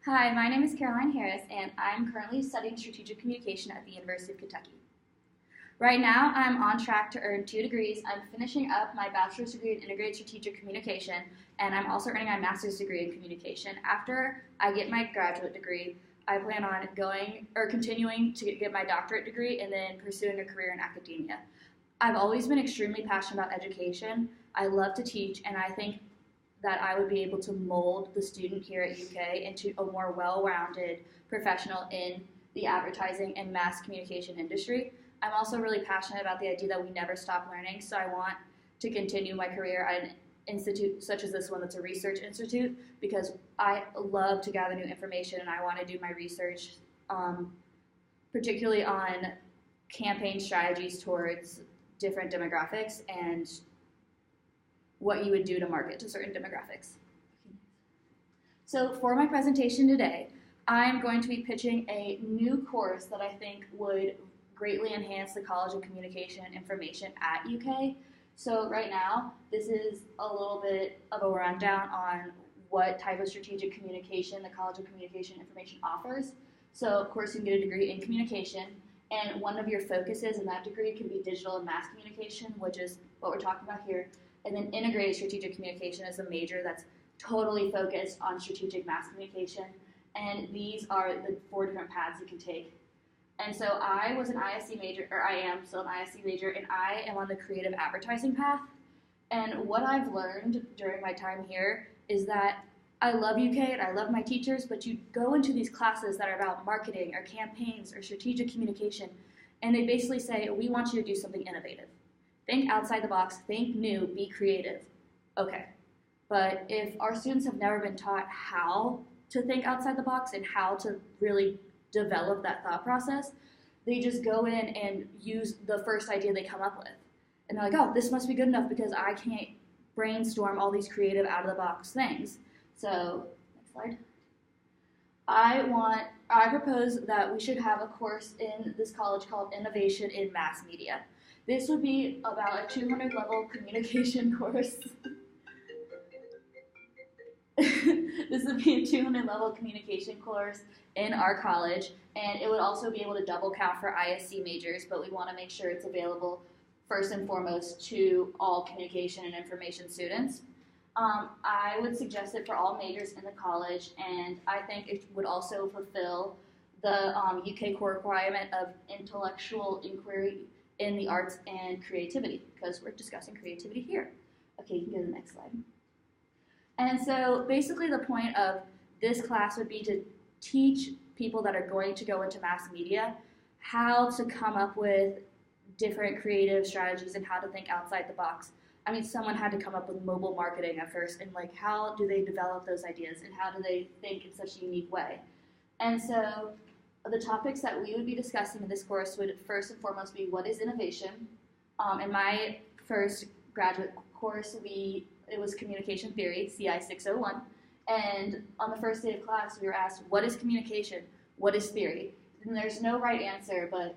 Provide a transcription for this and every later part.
Hi, my name is Caroline Harris, and I'm currently studying strategic communication at the University of Kentucky. Right now, I'm on track to earn 2 degrees. I'm finishing up my bachelor's degree in integrated strategic communication, and I'm also earning my master's degree in communication. After I get my graduate degree, I plan on continuing to get my doctorate degree and then pursuing a career in academia. I've always been extremely passionate about education. I love to teach, and I think that I would be able to mold the student here at UK into a more well-rounded professional in the advertising and mass communication industry. I'm also really passionate about the idea that we never stop learning, so I want to continue my career at an institute such as this one that's a research institute because I love to gather new information and I want to do my research particularly on campaign strategies towards different demographics and what you would do to market to certain demographics. So for my presentation today, I'm going to be pitching a new course that I think would greatly enhance the College of Communication and Information at UK. So right now, this is a little bit of a rundown on what type of strategic communication the College of Communication and Information offers. So of course you can get a degree in communication, and one of your focuses in that degree can be digital and mass communication, which is what we're talking about here. And then integrated strategic communication is a major that's totally focused on strategic mass communication. And these are the 4 different paths you can take. And so I was an ISC major, or I am still an ISC major, and I am on the creative advertising path. And what I've learned during my time here is that I love UK and I love my teachers, but you go into these classes that are about marketing or campaigns or strategic communication, and they basically say, we want you to do something innovative. Think outside the box, think new, be creative. Okay, but if our students have never been taught how to think outside the box and how to really develop that thought process, they just go in and use the first idea they come up with. And they're like, oh, this must be good enough because I can't brainstorm all these creative out-of-the-box things. So, next slide. I propose that we should have a course in this college called Innovation in Mass Media. This would be about a 200-level communication course. This would be a 200-level communication course in our college, and it would also be able to double count for ISC majors, but we want to make sure it's available first and foremost to all communication and information students. I would suggest it for all majors in the college, and I think it would also fulfill the UK core requirement of intellectual inquiry in the arts and creativity, because we're discussing creativity here. Okay, you can go to the next slide. And so basically the point of this class would be to teach people that are going to go into mass media how to come up with different creative strategies and how to think outside the box. I mean, someone had to come up with mobile marketing at first, and like, how do they develop those ideas and how do they think in such a unique way? And so the topics that we would be discussing in this course would first and foremost be what is innovation. In my first graduate course, it was communication theory, CI 601. And on the first day of class, we were asked, what is communication? What is theory? And there's no right answer, but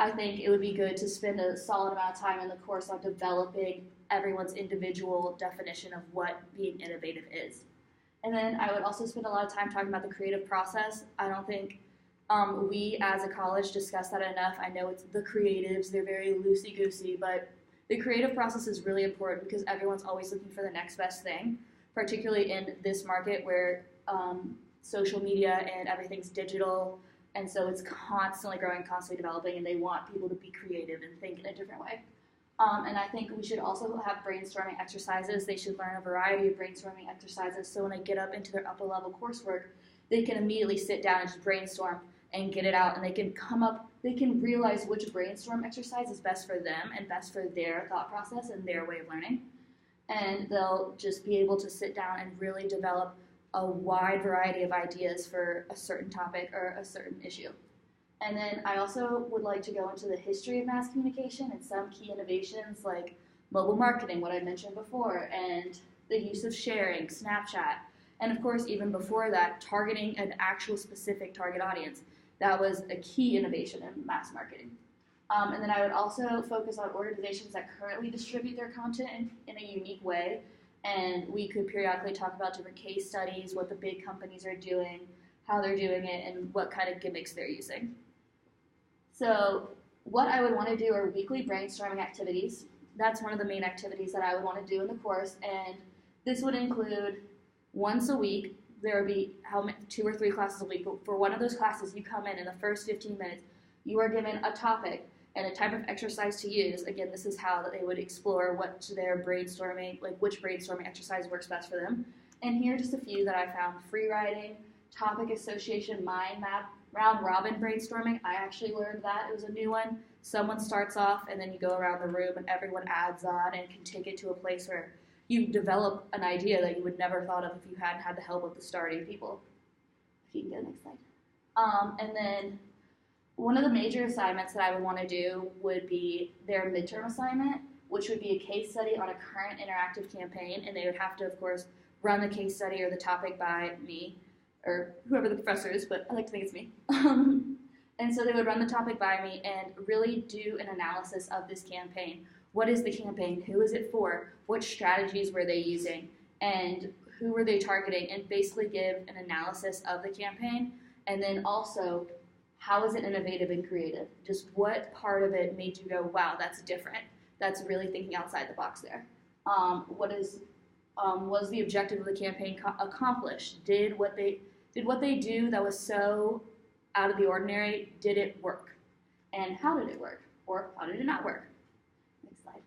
I think it would be good to spend a solid amount of time in the course on developing everyone's individual definition of what being innovative is. And then I would also spend a lot of time talking about the creative process. I don't think we as a college discuss that enough. I know it's the creatives, they're very loosey-goosey, but the creative process is really important because everyone's always looking for the next best thing, particularly in this market where social media and everything's digital, and so it's constantly growing, constantly developing, and they want people to be creative and think in a different way. And I think we should also have brainstorming exercises. They should learn a variety of brainstorming exercises so when they get up into their upper level coursework, they can immediately sit down and just brainstorm and get it out, and they can realize which brainstorm exercise is best for them and best for their thought process and their way of learning. And they'll just be able to sit down and really develop a wide variety of ideas for a certain topic or a certain issue. And then I also would like to go into the history of mass communication and some key innovations like mobile marketing, what I mentioned before, and the use of sharing, Snapchat, and of course even before that, targeting an actual specific target audience. That was a key innovation in mass marketing. And then I would also focus on organizations that currently distribute their content in a unique way and we could periodically talk about different case studies, what the big companies are doing, how they're doing it, and what kind of gimmicks they're using. So what I would want to do are weekly brainstorming activities. That's one of the main activities that I would want to do in the course, and this would include once a week. There would be 2 or 3 classes a week, but for one of those classes, you come in the first 15 minutes, you are given a topic and a type of exercise to use. Again, this is how they would explore what their brainstorming, like which brainstorming exercise works best for them. And here are just a few that I found: free writing, topic association, mind map, round robin brainstorming. I actually learned that. It was a new one. Someone starts off and then you go around the room and everyone adds on and can take it to a place where you develop an idea that you would never thought of if you hadn't had the help of the starting people. If you can get the next slide. And then one of the major assignments that I would want to do would be their midterm assignment, which would be a case study on a current interactive campaign, and they would have to, of course, run the case study or the topic by me, or whoever the professor is, but I like to think it's me. And so they would run the topic by me and really do an analysis of this campaign. What is the campaign? Who is it for? What strategies were they using? And who were they targeting? And basically give an analysis of the campaign. And then also, how is it innovative and creative? Just what part of it made you go, wow, that's different. That's really thinking outside the box there. Was the objective of the campaign accomplished? Did what they do that was so out of the ordinary, did it work? And how did it work? Or how did it not work? Next slide.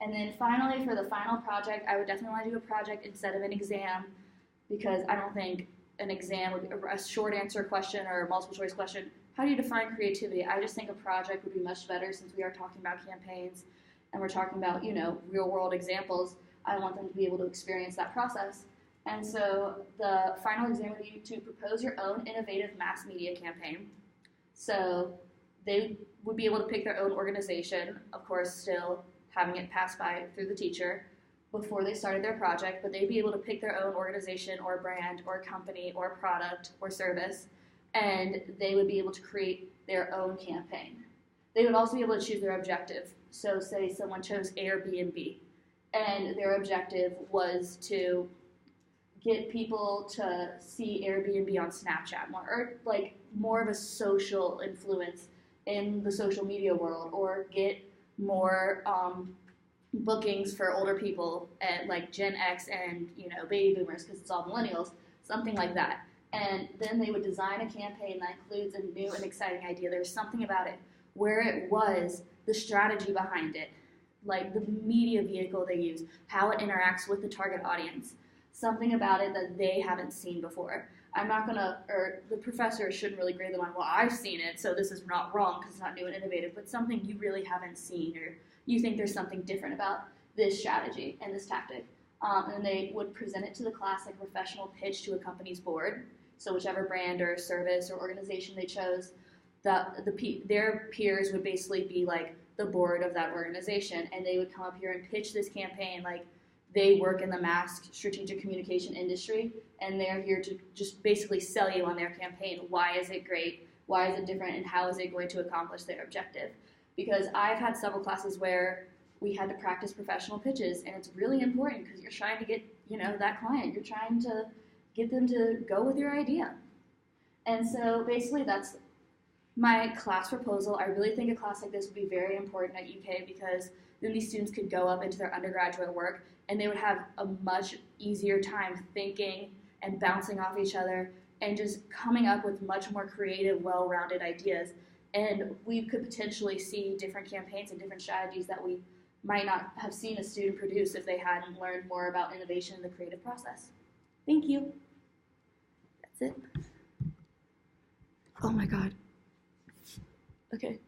And then finally, for the final project, I would definitely want to do a project instead of an exam, because I don't think an exam would be a short answer question or a multiple choice question. How do you define creativity? I just think a project would be much better, since we are talking about campaigns and we're talking about, real world examples. I want them to be able to experience that process. And so the final exam would be to propose your own innovative mass media campaign. So they would be able to pick their own organization, of course still having it passed by through the teacher before they started their project, but they'd be able to pick their own organization or brand or company or product or service, and they would be able to create their own campaign. They would also be able to choose their objective. So say someone chose Airbnb, and their objective was to get people to see Airbnb on Snapchat more, or like more of a social influence in the social media world, or get more bookings for older people at like Gen X and baby boomers, because it's all millennials, something like that. And then they would design a campaign that includes a new and exciting idea. There's something about it, where it was, the strategy behind it, like the media vehicle they use, how it interacts with the target audience, something about it that they haven't seen before. The professor shouldn't really grade them on, well, I've seen it, so this is not wrong because it's not new and innovative, but something you really haven't seen, or you think there's something different about this strategy and this tactic. And they would present it to the class like a professional pitch to a company's board. So whichever brand or service or organization they chose, their peers would basically be like the board of that organization, and they would come up here and pitch this campaign like they work in the mass strategic communication industry, and they're here to just basically sell you on their campaign. Why is it great? Why is it different? And how is it going to accomplish their objective? Because I've had several classes where we had to practice professional pitches, and it's really important because you're trying to get, that client. You're trying to get them to go with your idea. And so basically that's my class proposal. I really think a class like this would be very important at UK, because then these students could go up into their undergraduate work and they would have a much easier time thinking and bouncing off each other and just coming up with much more creative, well-rounded ideas. And we could potentially see different campaigns and different strategies that we might not have seen a student produce if they hadn't learned more about innovation in the creative process. Thank you. That's it. Oh my God. Okay.